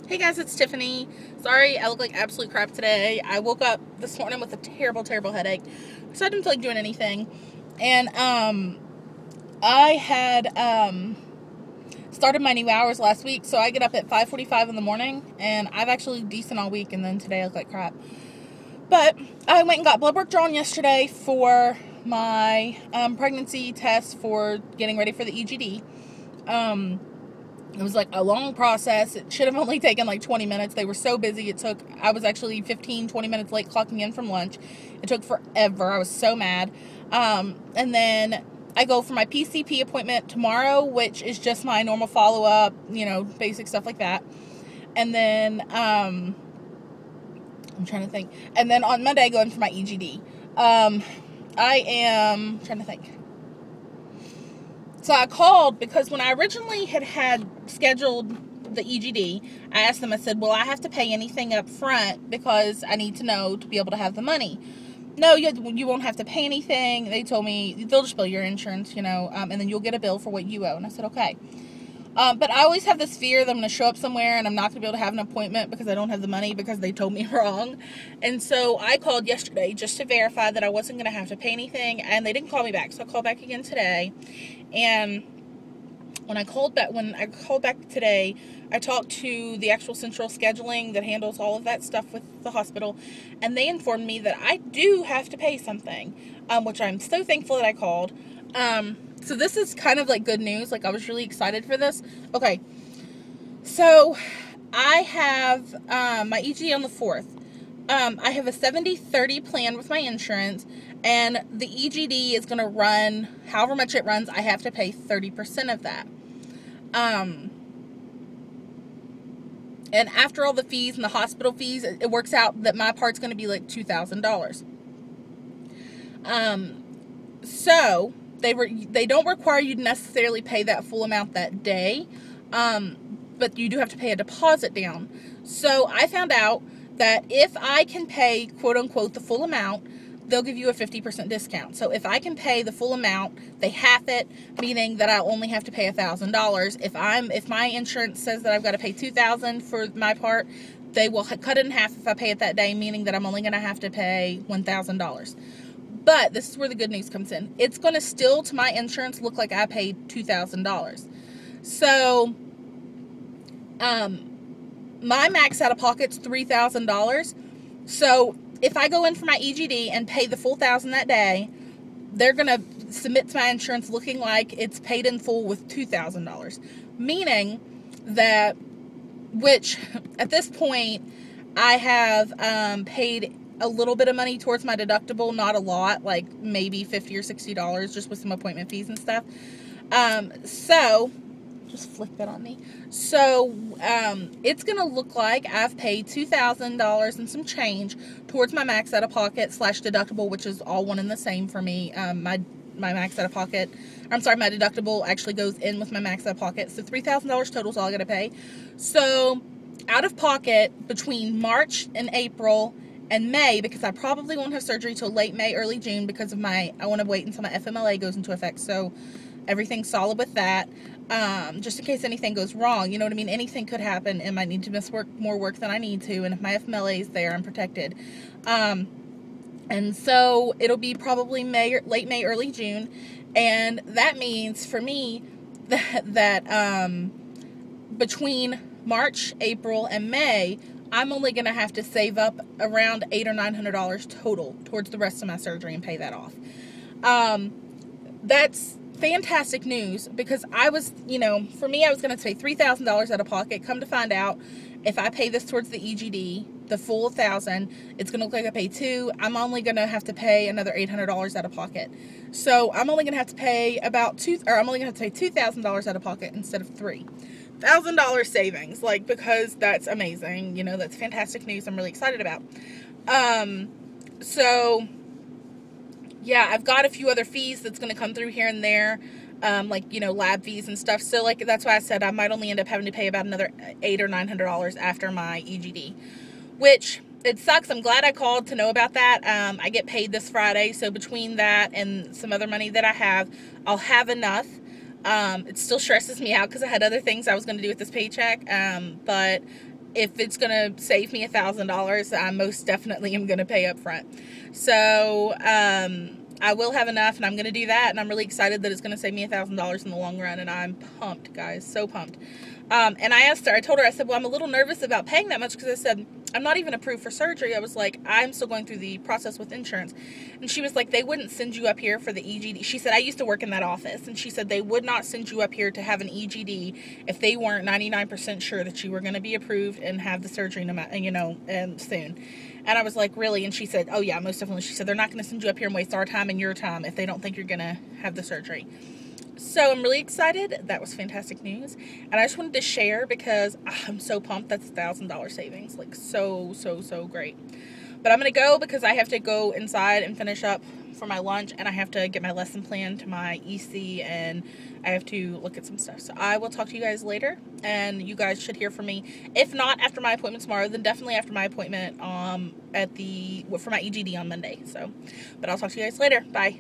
Hey guys, it's Tiffany. Sorry, I look like absolute crap today. I woke up this morning with a terrible headache, so I didn't feel like doing anything. And I had started my new hours last week, so I get up at 5:45 in the morning, and I've actually decent all week, and then today I look like crap. But I went and got blood work drawn yesterday for my pregnancy test for getting ready for the EGD. It was like a long process. It should have only taken like 20 minutes. They were so busy. I was actually 20 minutes late clocking in from lunch. It took forever. I was so mad. And then I go for my PCP appointment tomorrow, which is just my normal follow-up, basic stuff like that. And then, I'm trying to think. And then on Monday I go in for my EGD. I am trying to think. So I called because when I originally had scheduled the EGD, I asked them, I said, will I have to pay anything up front because I need to know to be able to have the money? No, you won't have to pay anything. They told me they'll just bill your insurance, and then you'll get a bill for what you owe. And I said, okay. But I always have this fear that I'm going to show up somewhere and I'm not going to be able to have an appointment because I don't have the money because they told me wrong. And so I called yesterday just to verify that I wasn't going to have to pay anything, and they didn't call me back. So I called back again today. And when I called back today, I talked to the actual central scheduling that handles all of that stuff with the hospital, and they informed me that I do have to pay something, which I'm so thankful that I called. So this is kind of like good news. Like, I was really excited for this. Okay, so I have my EGD on the 4th. I have a 70-30 plan with my insurance, and the EGD is going to run however much it runs. I have to pay 30% of that. And after all the fees and the hospital fees, it works out that my part's going to be like $2,000. So they don't require you to necessarily pay that full amount that day, but you do have to pay a deposit down. So I found out that if I can pay, quote unquote, the full amount, they'll give you a 50% discount. So if I can pay the full amount, they half it, meaning that I only have to pay $1,000. If my insurance says that I've got to pay $2,000 for my part, they will cut it in half if I pay it that day, meaning that I'm only going to have to pay $1,000. But this is where the good news comes in. It's going to still, to my insurance, look like I paid $2,000. So, my max out of pocket's $3,000. So if I go in for my EGD and pay the full $1,000 that day, they're going to submit to my insurance looking like it's paid in full with $2,000. Meaning that, which at this point, I have paid a little bit of money towards my deductible, not a lot, like maybe $50 or $60 just with some appointment fees and stuff. So just flick that on me. So, it's going to look like I've paid $2,000 and some change towards my max out of pocket / deductible, which is all one and the same for me. My max out of pocket, my deductible actually goes in with my max out of pocket. So $3,000 total is all I got to pay. So out of pocket between March and April and May, because I probably won't have surgery till late May, early June because of I want to wait until my FMLA goes into effect. So everything's solid with that. Just in case anything goes wrong, you know what I mean? Anything could happen and might need to miss more work than I need to. And if my FMLA is there, I'm protected. And so it'll be probably late May, early June. And that means for me that between March, April, and May, I'm only going to have to save up around $800 or $900 total towards the rest of my surgery and pay that off. That's fantastic news because I was, for me, I was going to pay $3,000 out of pocket. Come to find out, if I pay this towards the EGD, the full $1,000, it's going to look like I pay $2,000. I'm only going to have to pay another $800 out of pocket. So I'm only going to have to pay $2,000 out of pocket instead of $3,000 savings, because that's amazing. That's fantastic news. I'm really excited about. So yeah, I've got a few other fees that's going to come through here and there, lab fees and stuff. So, that's why I said I might only end up having to pay about another $800 or $900 after my EGD, which it sucks. I'm glad I called to know about that. I get paid this Friday, so between that and some other money that I have, I'll have enough. It still stresses me out because I had other things I was going to do with this paycheck, but if it's gonna save me $1,000, I most definitely am gonna pay up front. So I will have enough, and I'm gonna do that, and I'm really excited that it's gonna save me $1,000 in the long run, and I'm pumped, guys, so pumped. And I asked her, I told her, I said, well, I'm a little nervous about paying that much, because I said, I'm not even approved for surgery. I was like, I'm still going through the process with insurance. And she was like, they wouldn't send you up here for the EGD. She said, I used to work in that office, and she said they would not send you up here to have an EGD if they weren't 99% sure that you were going to be approved and have the surgery, and soon. And I was like, really? And she said, oh yeah, most definitely. She said, they're not going to send you up here and waste our time and your time if they don't think you're going to have the surgery. So I'm really excited. That was fantastic news. And I just wanted to share because I'm so pumped. That's $1,000 savings. Like, so great. But I'm going to go because I have to go inside and finish up for my lunch. And I have to get my lesson plan to my EC. And I have to look at some stuff. So I will talk to you guys later. And you guys should hear from me. If not after my appointment tomorrow, then definitely after my appointment for my EGD on Monday. So, but I'll talk to you guys later. Bye.